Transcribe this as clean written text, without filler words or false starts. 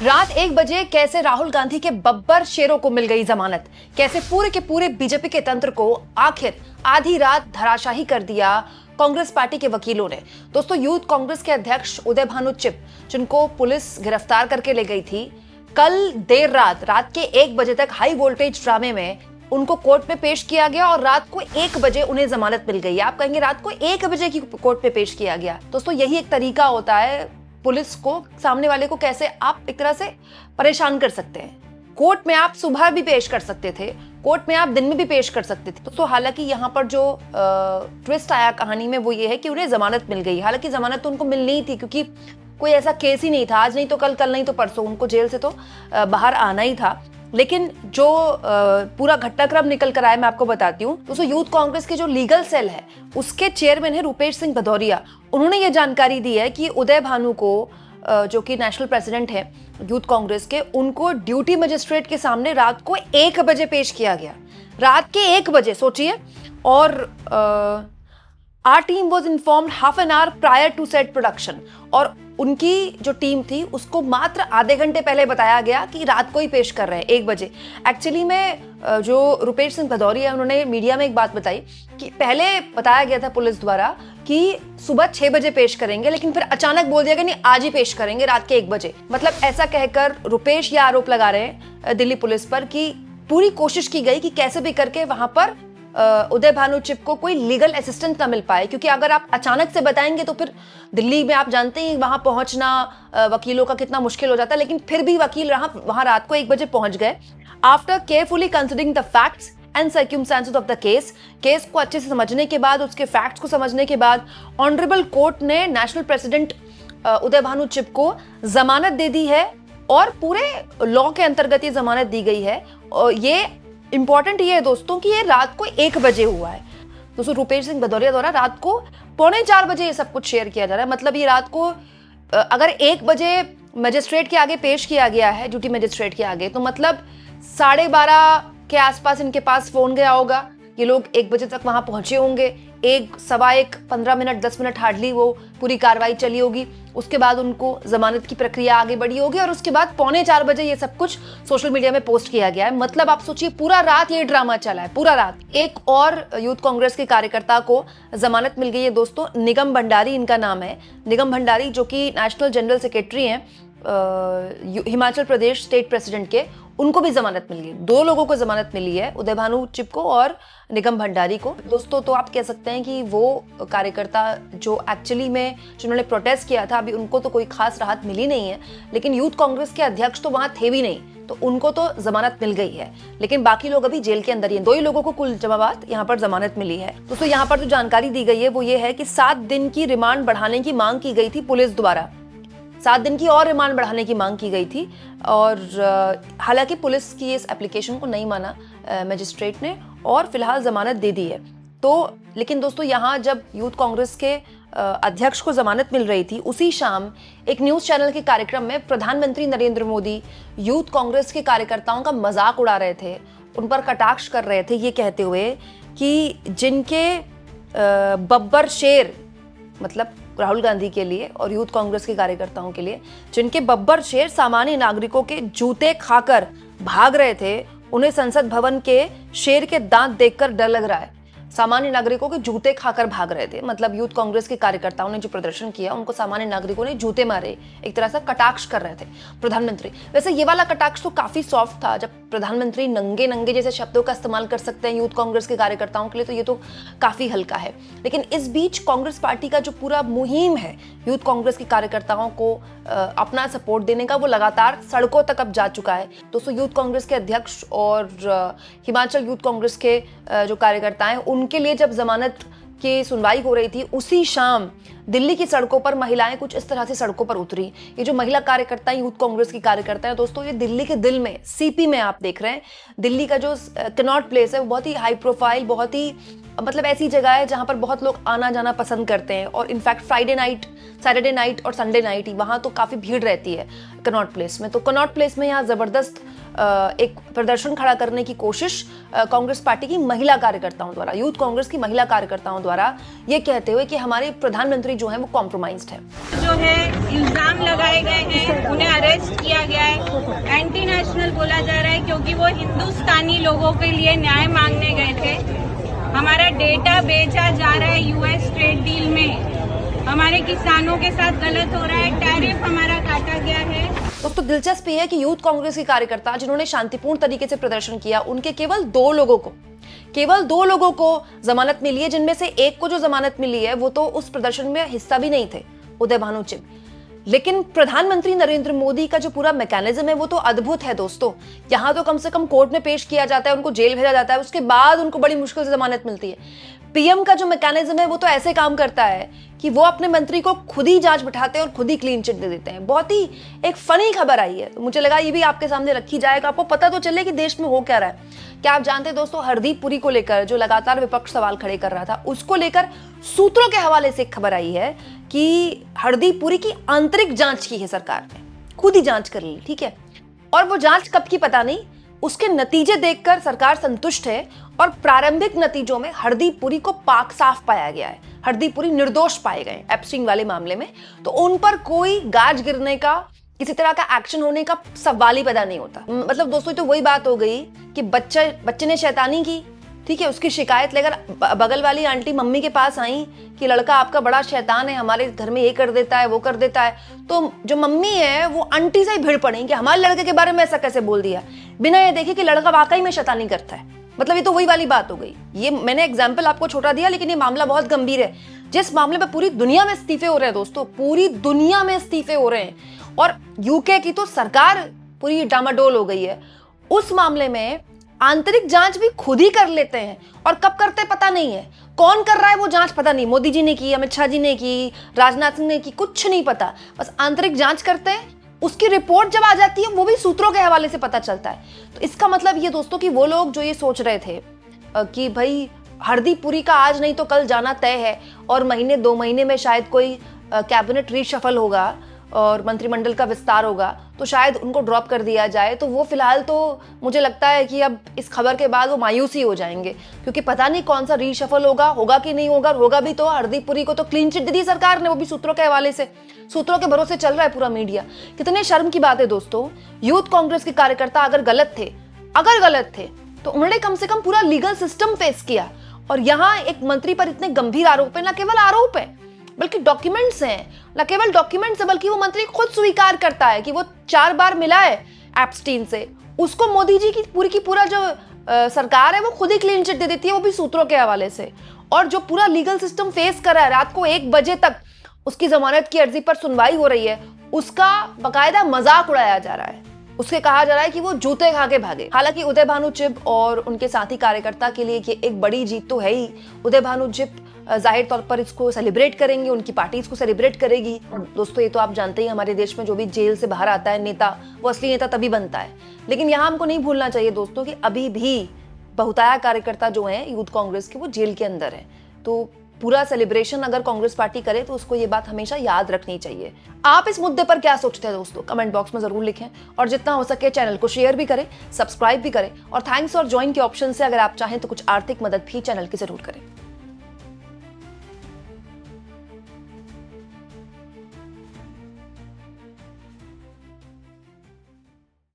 रात 1 बजे कैसे राहुल गांधी के बब्बर शेरों को मिल गई जमानत, कैसे पूरे के पूरे बीजेपी के तंत्र को आखिर आधी रात धराशाही कर दिया कांग्रेस पार्टी के वकीलों ने। दोस्तों, यूथ कांग्रेस के अध्यक्ष उदय भानु चिप, जिनको पुलिस गिरफ्तार करके ले गई थी, कल देर रात के 1 बजे तक हाई वोल्टेज ड्रामे में उनको कोर्ट में पेश किया गया और रात को 1 बजे उन्हें जमानत मिल गई। आप कहेंगे रात को 1 बजे की कोर्ट में पेश किया गया। दोस्तों, यही एक तरीका होता है पुलिस को, सामने वाले को कैसे आप एक तरह से परेशान कर सकते हैं। कोर्ट में आप सुबह भी पेश कर सकते थे, कोर्ट में आप दिन में भी पेश कर सकते थे। तो हालांकि यहाँ पर जो ट्विस्ट आया कहानी में वो ये है कि उन्हें जमानत मिल गई। हालांकि जमानत तो उनको मिलनी ही थी, क्योंकि कोई ऐसा केस ही नहीं था, आज नहीं तो कल नहीं तो परसों उनको जेल से तो बाहर आना ही था। लेकिन जो पूरा घटनाक्रम निकल कर आया मैं आपको बताती हूँ। दोस्तों, यूथ कांग्रेस के जो लीगल सेल है उसके चेयरमैन है रूपेश सिंह भदौरिया। उन्होंने ये जानकारी दी है कि उदय भानु को, जो कि नेशनल प्रेसिडेंट है यूथ कांग्रेस के, उनको ड्यूटी मजिस्ट्रेट के सामने रात को 1 बजे पेश किया गया। रात के 1 बजे, सोचिए। और our team was informed half an hour prior to set production. और उनकी जो टीम थी उसको मात्र आधे घंटे पहले बताया गया कि रात को ही पेश कर रहे हैं 1 बजे। एक्चुअली में जो रूपेश सिंह भदौरिया है, उन्होंने मीडिया में एक बात बताई कि पहले बताया गया था पुलिस द्वारा कि सुबह 6 बजे पेश करेंगे, लेकिन फिर अचानक बोल दिया कि नहीं, आज ही पेश करेंगे रात के 1 बजे। मतलब ऐसा कहकर रूपेश ये आरोप लगा रहे हैं दिल्ली पुलिस पर कि पूरी कोशिश की गई कि कैसे भी करके वहां पर उदय भानु चिप को कोई लीगल असिस्टेंट ना मिल पाए, क्योंकि अगर आप अचानक से बताएंगे तो फिर दिल्ली में आप जानते हैं वहां पहुंचना वकीलों का कितना मुश्किल हो जाता है। लेकिन फिर भी वकील वहां रात को 1 बजे पहुंच गए। After carefully considering the facts and circumstances of the case को अच्छे से समझने के बाद, उसके फैक्ट्स को समझने के बाद, ऑनरेबल कोर्ट ने नेशनल प्रेसिडेंट उदय भानु चिप को जमानत दे दी है और पूरे लॉ के अंतर्गत ये जमानत दी गई है। और ये इंपॉर्टेंट ये है दोस्तों कि ये रात को 1 बजे हुआ है। दोस्तों, रूपेश सिंह भदौरिया द्वारा रात को 3:45 बजे ये सब कुछ शेयर किया जा रहा है। मतलब ये रात को अगर 1 बजे मजिस्ट्रेट के आगे पेश किया गया है, ड्यूटी मजिस्ट्रेट के आगे, तो मतलब 12:30 के आसपास इनके पास फोन गया होगा। ये लोग 1 बजे तक वहां पहुंचे होंगे। 1, सवा 1, 15 मिनट 10 मिनट हार्डली वो पूरी कार्रवाई चली होगी। उसके बाद उनको जमानत की प्रक्रिया आगे बढ़ी होगी और उसके बाद 3:45 बजे ये सब कुछ सोशल मीडिया में पोस्ट किया गया है। मतलब आप सोचिए, पूरा रात ये ड्रामा चला है, पूरा रात। एक और यूथ कांग्रेस के कार्यकर्ता को जमानत मिल गई है दोस्तों, निगम भंडारी इनका नाम है। निगम भंडारी, जो कि नेशनल जनरल सेक्रेटरी हैं हिमाचल प्रदेश स्टेट प्रेसिडेंट के, उनको भी जमानत मिल गई। 2 लोगों को जमानत मिली है, उदय भानु चिप को और निगम भंडारी को। दोस्तों, तो आप कह सकते हैं कि वो कार्यकर्ता जो एक्चुअली में जिन्होंने प्रोटेस्ट किया था, अभी उनको तो कोई खास राहत मिली नहीं है। लेकिन यूथ कांग्रेस के अध्यक्ष तो वहां थे भी नहीं, तो उनको तो जमानत मिल गई है। लेकिन बाकी लोग अभी जेल के अंदर ही हैं। 2 ही लोगों को कुल जमानत यहाँ पर जमानत मिली है। दोस्तों, यहाँ पर जो जानकारी दी गई है वो ये है कि 7 दिन की रिमांड बढ़ाने की मांग की गई थी पुलिस द्वारा। 7 दिन की और रिमांड बढ़ाने की मांग की गई थी। और हालांकि पुलिस की इस एप्लीकेशन को नहीं माना मजिस्ट्रेट ने और फिलहाल जमानत दे दी है। तो लेकिन दोस्तों, यहाँ जब यूथ कांग्रेस के अध्यक्ष को जमानत मिल रही थी, उसी शाम एक न्यूज चैनल के कार्यक्रम में प्रधानमंत्री नरेंद्र मोदी यूथ कांग्रेस के कार्यकर्ताओं का मजाक उड़ा रहे थे, उन पर कटाक्ष कर रहे थे, ये कहते हुए कि जिनके बब्बर शेर, मतलब राहुल गांधी के लिए और यूथ कांग्रेस के कार्यकर्ताओं के लिए, जिनके बब्बर शेर सामान्य नागरिकों के जूते खाकर भाग रहे थे, उन्हें संसद भवन के शेर के दांत देखकर डर लग रहा है। सामान्य नागरिकों के जूते खाकर भाग रहे थे, मतलब यूथ कांग्रेस के कार्यकर्ताओं ने जो प्रदर्शन किया, उनको सामान्य नागरिकों ने जूते मारे, एक तरह से कटाक्ष कर रहे थे प्रधानमंत्री। वैसे ये वाला कटाक्ष तो काफी सॉफ्ट था, जब प्रधानमंत्री नंगे नंगे जैसे शब्दों का इस्तेमाल कर सकते हैं यूथ कांग्रेस के कार्यकर्ताओं के लिए, तो ये तो काफी हल्का है। लेकिन इस बीच कांग्रेस पार्टी का जो पूरा मुहिम है यूथ कांग्रेस के कार्यकर्ताओं को अपना सपोर्ट देने का, वो लगातार सड़कों तक अब जा चुका है। दोस्तों, यूथ कांग्रेस के अध्यक्ष और हिमाचल यूथ कांग्रेस के जो कार्यकर्ता हैं, उनके लिए जब जमानत की सुनवाई हो रही थी, उसी शाम दिल्ली की सड़कों पर महिलाएं कुछ इस तरह से सड़कों पर उतरी। ये जो महिला कार्यकर्ता यूथ कांग्रेस की कार्यकर्ता है दोस्तों, ये दिल्ली के दिल में, सीपी में आप देख रहे हैं, दिल्ली का जो कनॉट प्लेस है वो बहुत ही हाई प्रोफाइल, बहुत ही मतलब ऐसी जगह है जहां पर बहुत लोग आना जाना पसंद करते हैं। और in fact Friday night, Saturday night और संडे नाइट ही वहां तो काफी भीड़ रहती है कनॉट प्लेस में। तो कनॉट प्लेस में यहाँ जबरदस्त एक प्रदर्शन खड़ा करने की कोशिश कांग्रेस पार्टी की महिला कार्यकर्ताओं द्वारा, यूथ कांग्रेस की महिला कार्यकर्ताओं द्वारा, ये कहते हुए कि हमारे प्रधानमंत्री जो है वो कॉम्प्रोमाइज्ड है। जो है इल्जाम लगाए गए हैं, उन्हें अरेस्ट किया गया है, वो हिंदुस्तानी लोगों के लिए न्याय मांगने गए थे। हमारा डेटा बेचा जा रहा है यूएस ट्रेड डील में, हमारे किसानों के साथ गलत हो रहा है, टैरिफ हमारा काटा गया है। दोस्तों दिलचस्प ये है कि यूथ कांग्रेस के कार्यकर्ता जिन्होंने शांतिपूर्ण तरीके से प्रदर्शन किया, उनके केवल दो लोगों को जमानत मिली है, जिनमें से एक को जो जमानत मिली है वो तो उस प्रदर्शन में हिस्सा भी नहीं थे, उदय भानु चिब। लेकिन प्रधानमंत्री नरेंद्र मोदी का जो पूरा मैकेनिज्म है वो तो अद्भुत है दोस्तों। यहां तो कम से कम कोर्ट में पेश किया जाता है, उनको जेल भेजा जाता है, उसके बाद उनको बड़ी मुश्किल से जमानत मिलती है। पीएम का जो मैकेनिज्म है वो तो ऐसे काम करता है कि वो अपने मंत्री को खुद ही जांच बिठाते हैं और खुद ही क्लीन चिट दे देते हैं। बहुत ही एक फनी खबर आई है, तो मुझे लगा ये भी आपके सामने रखी जाएगा, आपको पता तो चले कि देश में हो क्या रहा है। क्या आप जानते हैं दोस्तों, हरदीप पुरी को लेकर जो लगातार विपक्ष सवाल खड़े कर रहा था, उसको लेकर सूत्रों के हवाले से एक खबर आई है कि हरदीप पुरी की आंतरिक जांच की है सरकार ने, खुद ही जांच कर ली, ठीक है। और वो जांच कब की पता नहीं, उसके नतीजे देखकर सरकार संतुष्ट है और प्रारंभिक नतीजों में हरदीप पुरी को पाक साफ पाया गया है। हरदीप पुरी निर्दोष पाए गए एप्स्टीन वाले मामले में, तो उन पर कोई गाज गिरने का, किसी तरह का एक्शन होने का सवाल ही पैदा नहीं होता। मतलब दोस्तों तो वही बात हो गई कि बच्चे ने शैतानी की, ठीक है, उसकी शिकायत लेकर बगल वाली आंटी मम्मी के पास आई कि लड़का आपका बड़ा शैतान है, हमारे घर में ये कर देता है वो कर देता है। तो जो मम्मी है वो आंटी से ही भिड़ पड़ी कि हमारे लड़के के बारे में ऐसा कैसे बोल दिया, बिना ये देखे कि लड़का वाकई में शैतानी करता है। मतलब ये तो वही वाली बात हो गई। ये मैंने एग्जाम्पल आपको छोटा दिया, लेकिन ये मामला बहुत गंभीर है, जिस मामले में पूरी दुनिया में इस्तीफे हो रहे हैं दोस्तों, पूरी दुनिया में इस्तीफे हो रहे हैं और यूके की तो सरकार पूरी डामाडोल हो गई है। उस मामले में आंतरिक जांच भी खुद ही कर लेते हैं, और कब करते पता नहीं है, कौन कर रहा है वो जांच पता नहीं, मोदी जी ने की, अमित शाह जी ने की, राजनाथ सिंह ने की, कुछ नहीं पता, बस आंतरिक जांच करते हैं। उसकी रिपोर्ट जब आ जाती है वो भी सूत्रों के हवाले से पता चलता है। तो इसका मतलब ये दोस्तों कि वो लोग जो ये सोच रहे थे कि भाई हरदीप पुरी का आज नहीं तो कल जाना तय है और महीने 2 महीने में शायद कोई कैबिनेट रीशफल होगा और मंत्रिमंडल का विस्तार होगा, तो शायद उनको ड्रॉप कर दिया जाए, तो वो फिलहाल तो मुझे लगता है कि अब इस खबर के बाद वो मायूस ही हो जाएंगे, क्योंकि पता नहीं कौन सा रीशफल होगा कि नहीं होगा भी तो हरदीप पुरी को तो क्लीन चिट दी सरकार ने, वो भी सूत्रों के हवाले से, सूत्रों के भरोसे चल रहा है पूरा मीडिया। कितने शर्म की बात है दोस्तों, यूथ कांग्रेस के कार्यकर्ता अगर गलत थे तो उन्होंने कम से कम पूरा लीगल सिस्टम फेस किया, और यहाँ एक मंत्री पर इतने गंभीर आरोप है, न केवल आरोप है बल्कि डॉक्यूमेंट्स हैं, न केवल डॉक्यूमेंट्स है बल्कि वो मंत्री खुद स्वीकार करता है कि वो 4 बार मिला है एप्स्टीन से, उसको मोदी जी की पूरा जो सरकार है वो खुद ही क्लीन चिट दे देती है, वो भी सूत्रों के हवाले से। और जो पूरा लीगल सिस्टम फेस कर रहा है, रात को 1 बजे तक उसकी जमानत की अर्जी पर सुनवाई हो रही है, उसका बाकायदा मजाक उड़ाया जा रहा है, उसके कहा जा रहा है कि वो जूते खा के भागे। हालांकि उदय भानु चिब और उनके साथी कार्यकर्ता के लिए ये एक बड़ी जीत तो है ही। उदय भानु चिब जाहिर तौर पर इसको सेलिब्रेट करेंगे, उनकी पार्टी इसको सेलिब्रेट करेगी। दोस्तों ये तो आप जानते ही, हमारे देश में जो भी जेल से बाहर आता है नेता, वो असली नेता तभी बनता है। लेकिन यहाँ हमको नहीं भूलना चाहिए दोस्तों कि अभी भी बहुतायत कार्यकर्ता जो हैं यूथ कांग्रेस के, वो जेल के अंदर है। तो पूरा सेलिब्रेशन अगर कांग्रेस पार्टी करे तो उसको ये बात हमेशा याद रखनी चाहिए। आप इस मुद्दे पर क्या सोचते हैं दोस्तों, कमेंट बॉक्स में जरूर लिखें, और जितना हो सके चैनल को शेयर भी करें, सब्सक्राइब भी करें, और थैंक्स और ज्वाइन के ऑप्शन से अगर आप चाहें तो कुछ आर्थिक मदद भी चैनल की जरूर करें।